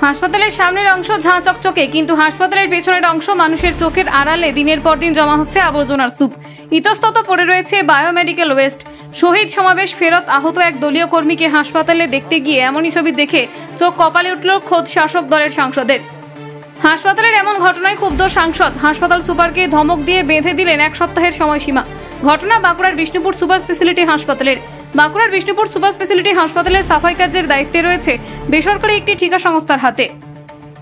হাসপাতালের সামনের অংশ ঝাঁ চকচকে, কিন্তু হাসপাতালের পেছনের অংশ মানুষের চোখের আড়ালে দিনের পর দিন জমা হচ্ছে আবর্জনার স্তূপ। ইতস্তত পড়ে রয়েছে বায়োমেডিকেল ওয়েস্ট। শহীদ সমাবেশ ফেরত আহত এক দলীয় কর্মীকে হাসপাতালে দেখতে গিয়ে এমনই ছবি দেখে চোখ কপালে উঠল খোদ শাসক দলের সাংসদের। হাসপাতালের এমন ঘটনায় ক্ষুব্ধ সাংসদ হাসপাতাল সুপারকে ধমক দিয়ে বেঁধে দিলেন 1 সপ্তাহের সময়সীমা। ঘটনা বাঁকুড়ার বিষ্ণুপুর সুপার স্পেশালিটি হাসপাতালের। বাঁকুড়ার বিষ্ণুপুর সুপার স্পেশালিটি হাসপাতালে সাফাই কাজের দায়িত্বে রয়েছে বেসরকারি একটি ঠিকা সংস্থার হাতে,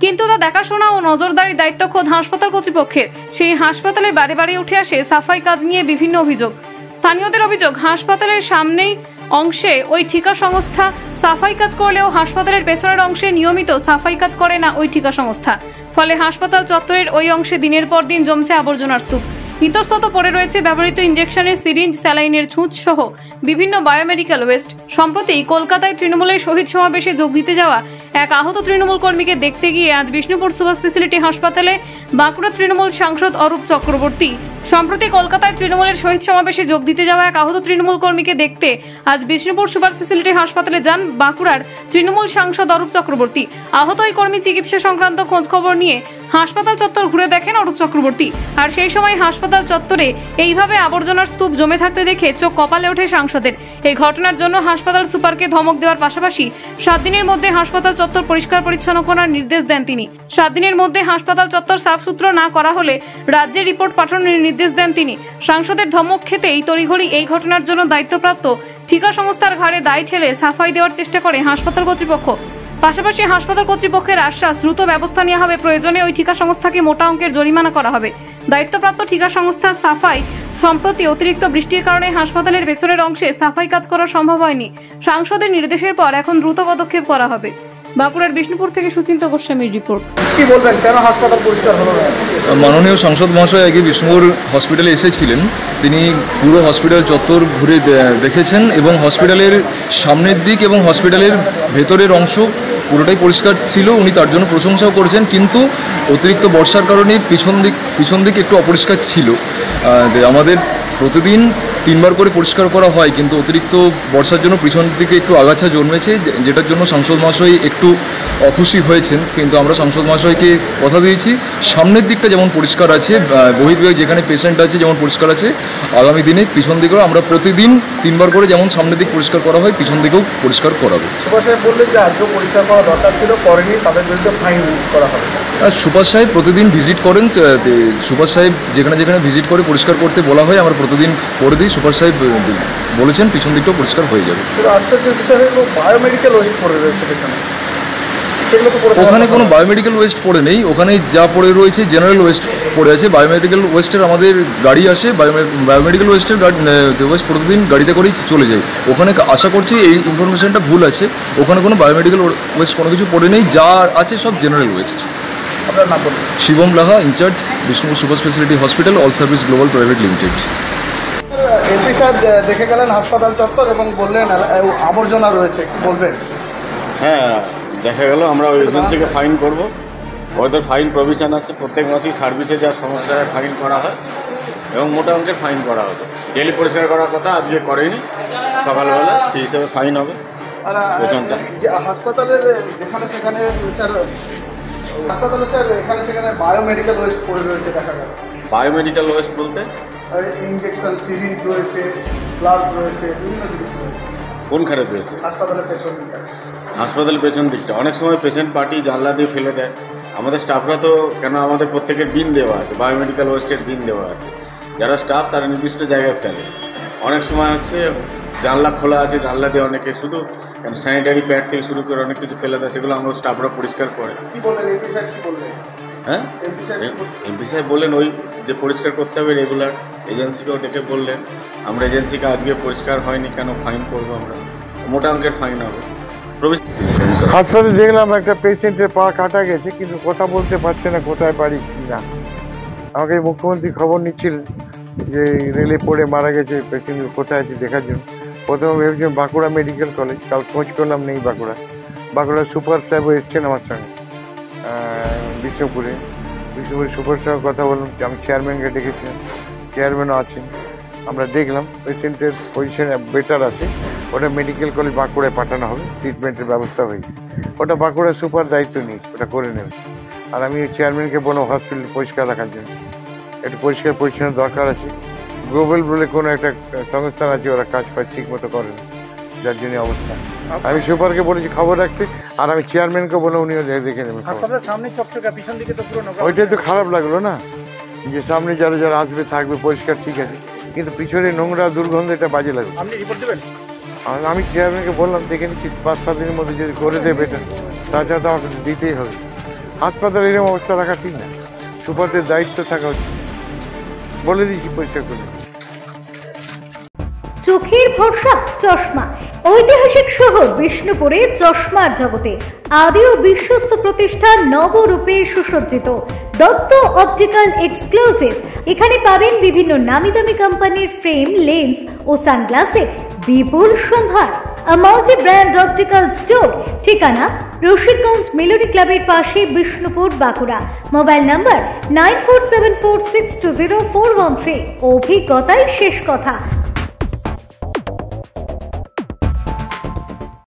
কিন্তু তা দেখাশোনা ও নজরদারির দায়িত্ব খোদ হাসপাতাল কর্তৃপক্ষের। সেই হাসপাতালে বারে বারে উঠে আসে সাফাই কাজ নিয়ে বিভিন্ন অভিযোগ। স্থানীয়দের অভিযোগ, হাসপাতালের সামনেই অংশে ওই ঠিকা সংস্থা সাফাই কাজ করলেও হাসপাতালের পেছনের অংশে নিয়মিত সাফাই কাজ করে না ওই ঠিকা সংস্থা। ফলে হাসপাতাল চত্বরের ওই অংশে দিনের পর দিন জমছে আবর্জনার স্তূপ। ইতস্তত পড়ে রয়েছে ব্যবহৃত ইঞ্জেকশনের সিরিঞ্জ, স্যালাইনের ছুঁচ সহ বিভিন্ন বায়োমেডিকেল ওয়েস্ট। সম্প্রতি কলকাতায় তৃণমূলের শহীদ সমাবেশে যোগ দিতে যাওয়া এক আহত তৃণমূল কর্মীকে দেখতে গিয়ে আজ বিষ্ণুপুর সুপার স্পেশালিটি হাসপাতালে বাঁকুড়া তৃণমূল সাংসদ অরূপ চক্রবর্তী। সম্প্রতি কলকাতায় তৃণমূলের শহীদ সমাবেশে যোগ দিতে যাওয়া এক আহত তৃণমূল কর্মীকে দেখতে আজ বিষ্ণুপুর সুপার স্পেশালিটি হাসপাতালে যান বাঁকুড়ার তৃণমূল সাংসদ অরূপ চক্রবর্তী। আহত ওই কর্মী চিকিৎসা সংক্রান্ত খোঁজ খবর নিয়ে হাসপাতাল চত্বর ঘুরে দেখেন অরূপ চক্রবর্তী। আর সেই সময় হাসপাতাল চত্বরে এইভাবে আবর্জনার স্তূপ জমে থাকতে দেখে চোখ কপালে ওঠে সাংসদের। এই ঘটনার জন্য হাসপাতাল সুপারকে ধমক দেওয়ার পাশাপাশি 7 দিনের মধ্যে হাসপাতাল চত্বর পরিষ্কার পরিচ্ছন্ন করার নির্দেশ দেন তিনি। 7 দিনের মধ্যে হাসপাতাল চত্বর সাফসুতরো না করা হলে রাজ্যে রিপোর্ট পাঠানোর নির্দেশ দেন তিনি। সাংসদের ধমক খেতেই তড়িঘড়ি এই ঘটনার জন্য দায়িত্বপ্রাপ্ত ঠিকা সংস্থার ঘাড়ে দায় ঠেলে সাফাই দেওয়ার চেষ্টা করে হাসপাতাল কর্তৃপক্ষ। পাশাপাশি হাসপাতাল কর্তৃপক্ষের আশ্বাস, দ্রুত ব্যবস্থা নেওয়া হবে, প্রয়োজনে ওই ঠিকা সংস্থাকে মোটা অঙ্কের জরিমানা করা হবে। দায়িত্বপ্রাপ্ত ঠিকা সংস্থা সাফাই সম্প্রতি অতিরিক্ত বৃষ্টির কারণে হাসপাতালের পেছনের অংশে সাফাই কাজ করা সম্ভব হয়নি। সাংসদের নির্দেশের পর এখন দ্রুত পদক্ষেপ করা হবে। বাঁকুড়ার বিষ্ণুপুর থেকে সুচিন্ত গোস্বামীর রিপোর্ট। কি বলবেন, কেন হাসপাতাল পরিষ্কার হলো না? মাননীয় সাংসদ মহাশয় আগে বিষ্ণুপুর হসপিটালে এসেছিলেন। তিনি পুরো হসপিটাল চত্বর ঘুরে দেখেছেন এবং হসপিটালের সামনের দিক এবং হসপিটালের ভেতরের অংশ পুরোটাই পরিষ্কার ছিল। উনি তার জন্য প্রশংসাও করেছেন, কিন্তু অতিরিক্ত বর্ষার কারণে পিছন দিক একটু অপরিষ্কার ছিল। আমাদের প্রতিদিন 3 বার করে পরিষ্কার করা হয়, কিন্তু অতিরিক্ত বর্ষার জন্য পিছন দিকে একটু আগাছা জন্মেছে, যেটার জন্য সাংসদ মহাশয় একটু অখুশি হয়েছেন। কিন্তু আমরা সাংসদ মহাশয়কে কথা দিয়েছি, সামনের দিকটা যেমন পরিষ্কার আছে, বহির্বিভাগ যেখানে পেশেন্ট আছে যেমন পরিষ্কার আছে, আগামী দিনে পিছন দিকেও আমরা প্রতিদিন 3 বার করে যেমন সামনের দিক পরিষ্কার করা হয়, পিছন দিকেও পরিষ্কার করাবো। সুপার সাহেব বললেন যে আজকে পরিষ্কার করা দরকার ছিল, করেনি, তাদের বিরুদ্ধে ফাইন করা হবে। সুপার সাহেব প্রতিদিন ভিজিট করেন। সুপার সাহেব যেখানে ভিজিট করে পরিষ্কার করতে বলা হয়, আমরা প্রতিদিন করে দিই। সুপার সাহেব বলেছেন পিছন দিকটাও পরিষ্কার হয়ে যাবে। আশ্চর্যের বিষয় হলো বায়োমেডিকেল ওয়েস্ট পড়ে রয়েছে পেছনে। ওখানে কোনো বায়োমেডিকেল ওয়েস্ট পড়ে নেই, ওখানে যা পড়ে রয়েছে জেনারেল ওয়েস্ট পড়ে আছে। বায়োমেডিকেল ওয়েস্টের আমাদের গাড়ি আসে, বায়োমেডিকেল ওয়েস্টের ওয়েস্ট প্রতিদিন গাড়িতে করেই চলে যায়। ওখানে আশা করছি এই ইনফরমেশনটা ভুল আছে, ওখানে কোনো বায়োমেডিকেল ওয়েস্ট কোনো কিছু পড়ে নেই, যা আছে সব জেনারেল ওয়েস্ট। আপনার নাম বলুন। Shivam Laha, incharge, Bishnupur super speciality hospital, all service global private limited. MP সাহেব দেখে গেলেন হাসপাতাল চত্বর এবং বললেন আবর্জনা রয়েছে, কি বলবেন? হ্যাঁ, দেখা গেল আমরা ওই এজেন্সিকে ফাইন করব। ওদের ফাইন প্রভিশন আছে, প্রত্যেক মাসেই সার্ভিসে যা সমস্যা ফাইন করা হয় এবং মোটা অঙ্কের ফাইন করা হবে। ডেলি পরিষ্কার করার কথা আজকে করেনি, সকালবেলা সেই হিসাবে ফাইন হবে। হাসপাতালের যেখানে সেখানে স্যার, হাসপাতালে স্যার এখানে সেখানে বায়োমেডিকেল ওয়েস্ট পড়ে রয়েছে দেখা গেল। বায়োমেডিকেল ওয়েস্ট বলতে ইঞ্জেকশন সিরিঞ্জ রয়েছে, গ্লাভস রয়েছে, বিভিন্ন জিনিস রয়েছে। কোনখানে রয়েছে? হাসপাতালের পেছন দিকটা। হাসপাতালের পেছন দিকটা অনেক সময় পেশেন্ট পার্টি জানলা দিয়ে ফেলে দেয়। আমাদের স্টাফরা তো কেন, আমাদের প্রত্যেকের বিন দেওয়া আছে, বায়োমেডিকেল ওয়েস্টের বিন দেওয়া আছে। যারা স্টাফ তারা নির্দিষ্ট জায়গায় ফেলে। অনেক সময় হচ্ছে জানলা খোলা আছে, জানলা দিয়ে অনেকে শুধু কেন স্যানিটারি প্যাড থেকে শুরু করে অনেক কিছু ফেলে দেয়, সেগুলো আমরা স্টাফরা পরিষ্কার করে। কি বললেন এমপি সাহেব? কি বললেন? হ্যাঁ, এমপি সাহেব বললেন ওই যে পরিষ্কার করতে হবে রেগুলার। এজেন্সিকেও ডেকে বললেন, আমরা এজেন্সিকে আজকে পরিষ্কার হয়নি কেন ফাইন করবো, আমরা মোটা অঙ্কের ফাইন হবে। হাসপাতালে দেখলাম একটা পেশেন্টের পা কাটা গেছে, কিন্তু কথা বলতে পারছে না কোথায় বাড়ি কি না। আমাকে মুখ্যমন্ত্রী খবর নিচ্ছিলেন যে রেলে পড়ে মারা গেছে, পেশেন্ট কোথায় আছে দেখার জন্য। প্রথমে ভেবেছিলাম বাঁকুড়া মেডিকেল কলেজ, কাল খোঁজ করলাম নেই বাঁকুড়া সুপার সাহেবও এসছেন আমার সঙ্গে বিষ্ণুপুরে সুপার সাহেব কথা বললাম, আমি চেয়ারম্যানকে ডেকেছিলাম, চেয়ারম্যানও আছেন। আমরা দেখলাম পেশেন্টের পজিশন বেটার আছে, ওটা মেডিকেল কলেজ বাঁকুড়ায় পাঠানো হবে, ট্রিটমেন্টের ব্যবস্থা হয়েছে। ওটা বাঁকুড়া সুপার দায়িত্ব নিয়েছে, ওটা করে নেবে। আর আমি চেয়ারম্যানকে বললাম হসপিটাল পরিষ্কার রাখার জন্য, একটু পরিষ্কার পরিচ্ছন্ন দরকার আছে। গ্লোবাল বলে কোনো একটা সংস্থান আছে, ওরা কাজ ফাজ ঠিক মতো করে না, যার জন্য অবস্থা। আমি সুপারকে বলেছি খবর রাখতে, আর আমি চেয়ারম্যানকে বলে উনিও দেখে নেবেন। হাসপাতালের সামনে চকচকা, পিছন দিকে তো পুরো নোংরা। ওইটাই তো খারাপ লাগলো না, যে সামনে যারা যারা আসবে থাকবে পরিষ্কার ঠিক আছে, কিন্তু পিছনে নোংরা দুর্গন্ধ, এটা বাজে লাগবে। আপনি রিপোর্ট দেবেন? আমি চেয়ারম্যানকে বললাম দেখে নিচ্ছি 5-7 দিনের মধ্যে যদি করে দেবে এটা, তাছাড়া তো আমাকে দিতেই হবে। হাসপাতালে এরকম অবস্থা রাখা ঠিক না, সুপারদের দায়িত্ব থাকা উচিত, বলে দিচ্ছি পরিষ্কার করে। চোখের ভরসা চশমা। ঐতিহাসিক শহর বিষ্ণুপুরে চশমার জগতে আদি ও বিশ্বস্ত প্রতিষ্ঠান নবরূপে সুসজ্জিত দত্ত অপটিক্যাল এক্সক্লুসিভ। এখানে পাবেন বিভিন্ন নামি দামি কোম্পানির ফ্রেম, লেন্স ও সানগ্লাসের বিপুল সম্ভার। মাল্টি ব্র্যান্ড অপটিক্যাল স্টোর, ঠিকানা রশিদগঞ্জ মিলনী ক্লাবের পাশে, বিষ্ণুপুর, বাঁকুড়া। Mobile number 9474620413। অভিজ্ঞতাই শেষ কথা।